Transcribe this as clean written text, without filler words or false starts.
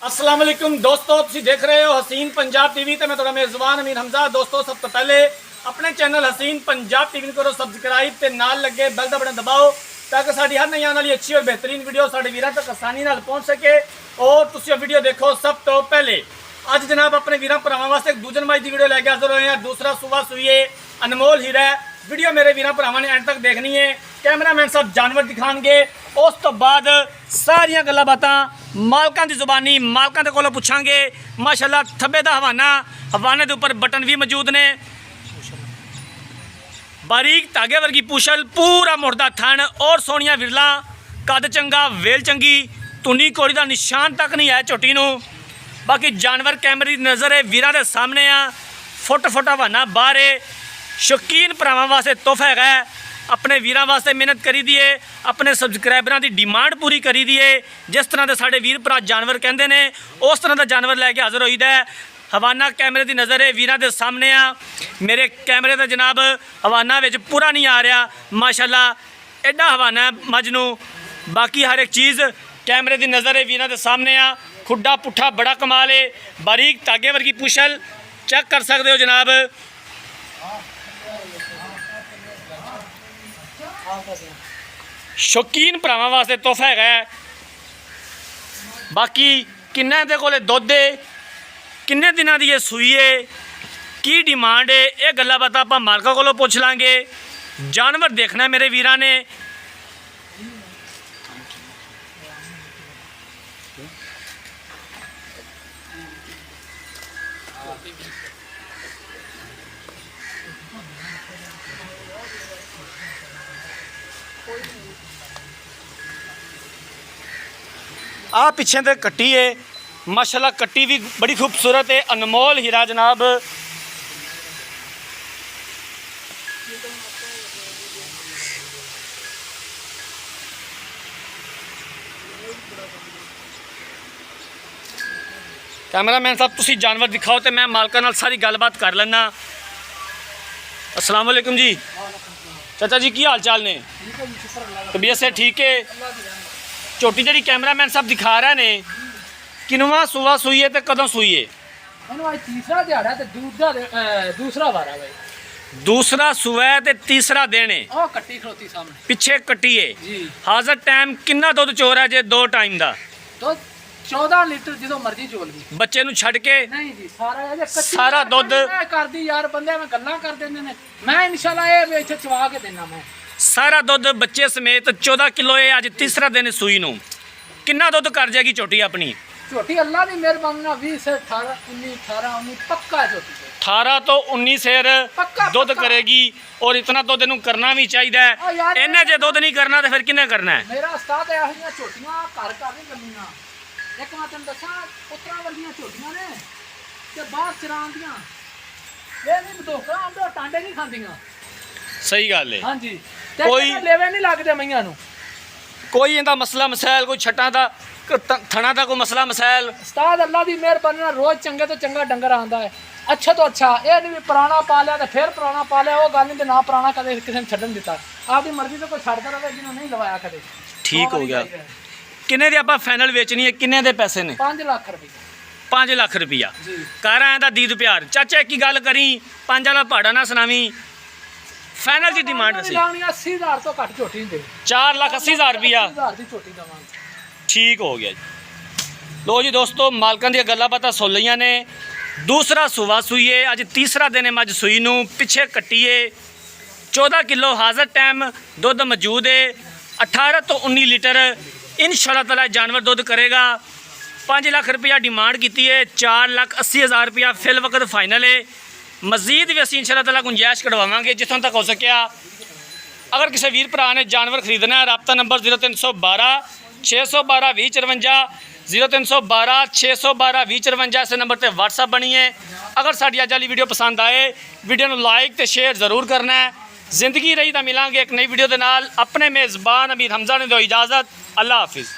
अस्सलाम वालेकुम दोस्तों, तुम देख रहे हो हसीन पंजाब टीवी। तो मैं थोड़ा मेज़बान अमीर हमजा। दोस्तों, सब तो पहले अपने चैनल हसीन पंजाब टीवी करो सब्सक्राइब ते नाल लगे बेल दा बटन दबाओ ताकि साड़ी हर नई आने वाली अच्छी और बेहतरीन वीडियो साढ़े वीरों तक आसानी नाल पहुँच सके और तुम वीडियो देखो सब तो पहले। अज जनाब अपने वीर भरावां वास्ते एक दूजन माई की वीडियो लैके हाजिर होए हैं। दूसरा सुबह सुईए अनमोल हीरा है। वीडियो मेरे वीर भरावां ने एंड तक देखनी है। कैमरामैन साहब जानवर दिखाएंगे, उस तो बाद सारिया गल्लां बातां मालकां दी जुबानी मालकां दे कोलों पुछांगे। माशाअल्लाह थब्बे दा हवाने दे उपर बटन भी मौजूद ने। बारीक धागे वर्गी पूछल, पूरा मुड़दा थन और सोहणियां विरला, कद चंगा, वेल चंगी, धुनी कोड़ी दा निशान तक नहीं है झोटी नूं। बाकी जानवर कैमरे की नज़र है वीरां दे सामने आ। फुट फुट हवाना बाहर है। शौकीन भरावां वास्ते तोहफा है। अपने वीरां वास्ते मेहनत करी दी है, अपने सबसक्राइबरां की डिमांड पूरी करी दी है। जिस तरह के साढ़े वीर भरा जानवर कहते हैं उस तरह का जानवर लैके हाजिर होईदा है। हवाना कैमरे की नज़र है वीरां दे सामने आ। मेरे कैमरे का जनाब हवाना विच पूरा नहीं आ रहा। माशाअल्लाह एडा हवाना है मझ नूं। बाकी हर एक चीज़ कैमरे की नज़र है वीरां दे सामने आ। खुड्डा पुट्ठा बड़ा कमाल है। बारीक धागे वर्गी पुछल चेक कर सकते हो जनाब। शौकीन भरावां वास्ते तोहफा है। बाकी किन्ने दे कोले दुध है, किन्ने दिनां दी सूई है, की डिमांड है, ये गल्लां बातां आपां मालकां कोलों पुछ लांगे। जानवर देखना मेरे वीरां ने। आ पिछे तो कट्टी है। माशाल्लाह कट्टी भी बड़ी खूबसूरत है। अनमोल हीरा जनाब। कैमरामैन साहब तुसी जानवर दिखाओ तो मैं मालकां नाल सारी गलबात कर लेना। अस्सलाम वालेकुम जी। चाचा जी की हाल चाल ने? तबीयत से ठीक है? झोटी जी कैमरामैन साहब दिखा रहे ने किनवा सुबह सुई है तो कदों सुई है? तीसरा दिहाड़ा ते दूसरा वारा भाई। दूसरा सुबह ते तीसरा दिन है। कट्टी खलोती सामने पिछे कट्टी है जी। हाजर टाइम किन्ना दुध चोर है जे दो टाइम दा? तो 14 लीटर जो मर्जी चोल दी। बच्चे नूं छड़ के नहीं जी सारा सारा दुध करदी यार बंदे में गल्लां कर देंदे ने। मैं इंशाल्लाह ये इत्थे चवा के देना। मैं सारा दुध बच्चे समेत 14 किलो है। अज तीसरा दिन सुई नूं किन्ना दुध कर जाएगी झोटी अपनी? झोटी अल्लाह की मेहरबानी नाल 20 से 18 19 पक्का झोटी 18 तो 19 शेर दुध करेगी। और इतना दुध इनू करना भी चाहिए। इन्हें जे दुध नहीं करना तो फिर किन्ने करना है? मेरा उस्ताद है ऐसी झोटियां घर घर नहीं करनियां। एक मैं तेन दसा पुत्रा वर्गियां झोटियां ने ते बाहर चरांदियां ये नहीं बदोखा आंदे टांडे नहीं खांदियां। सही गल है। हाँ जी कोई लेवे नहीं लगते मईयां नूं। कोई इनका मसला मसाइल कोई छटा का थना का कोई मसला मसाइल? उस्ताद अल्लाह की मेहरबानी नाल रोज चंगे तो चंगा डंगर आंदा है। अच्छा तो अच्छा ये नहीं भी पुराना पा लिया तो फिर पुराना पा लिया। वो गल नहीं ना पुराना कदे किसी ने छड्डन दिता। आपकी मर्जी तो कोई छड्डदा रहे जिन्होंने नहीं लवाया कदे। ठीक हो गया। किन्ने दे आपां फाइनल बेचनी है? किन्ने दे पैसे ने? 5 लाख रुपये। 5 लाख रुपया जी। कर आया दीद प्यार। चाचा एक ही गल करी 5 वाला भाड़ा ना सुनावी। फाइनल की डिमांड असी 80,000 तो घट झोटी दे। 4,80,000 रुपया। 80,000 की झोटी दवांगे। ठीक हो गया जी। लो जी दोस्तों, मालकां दी गल्लां बातां सुन लईआं ने। दूसरा सुबह सुई है। अज तीसरा दिन है मझ सुई नूं। पिछे कट्टी है। 14 किलो हाजर टाइम दुध मौजूद है। 18 तो 19 लीटर इंशाअल्लाह ताला जानवर दुध करेगा। 5 लाख रुपया डिमांड की है। 4,80,000 रुपया फिल वक्त फाइनल है। मजीद भी असीं इंशाअल्लाह ताला गुंजाइश कढ़वावांगे जितों तक हो सकिया। अगर किसी वीर भरा ने जानवर खरीदना है राबता नंबर 0312 612 2054 0312 612 2054 इस नंबर पर व्हाट्सअप बनी है। अगर साड़ी अज वाली वीडियो पसंद आए वीडियो को लाइक तो शेयर जरूर करना है। जिंदगी रही तो मिलांगे एक नई वीडियो के नाल। अपने मेज़बान अमीर हमजा ने दो इजाज़त। अल्लाह हाफिज़।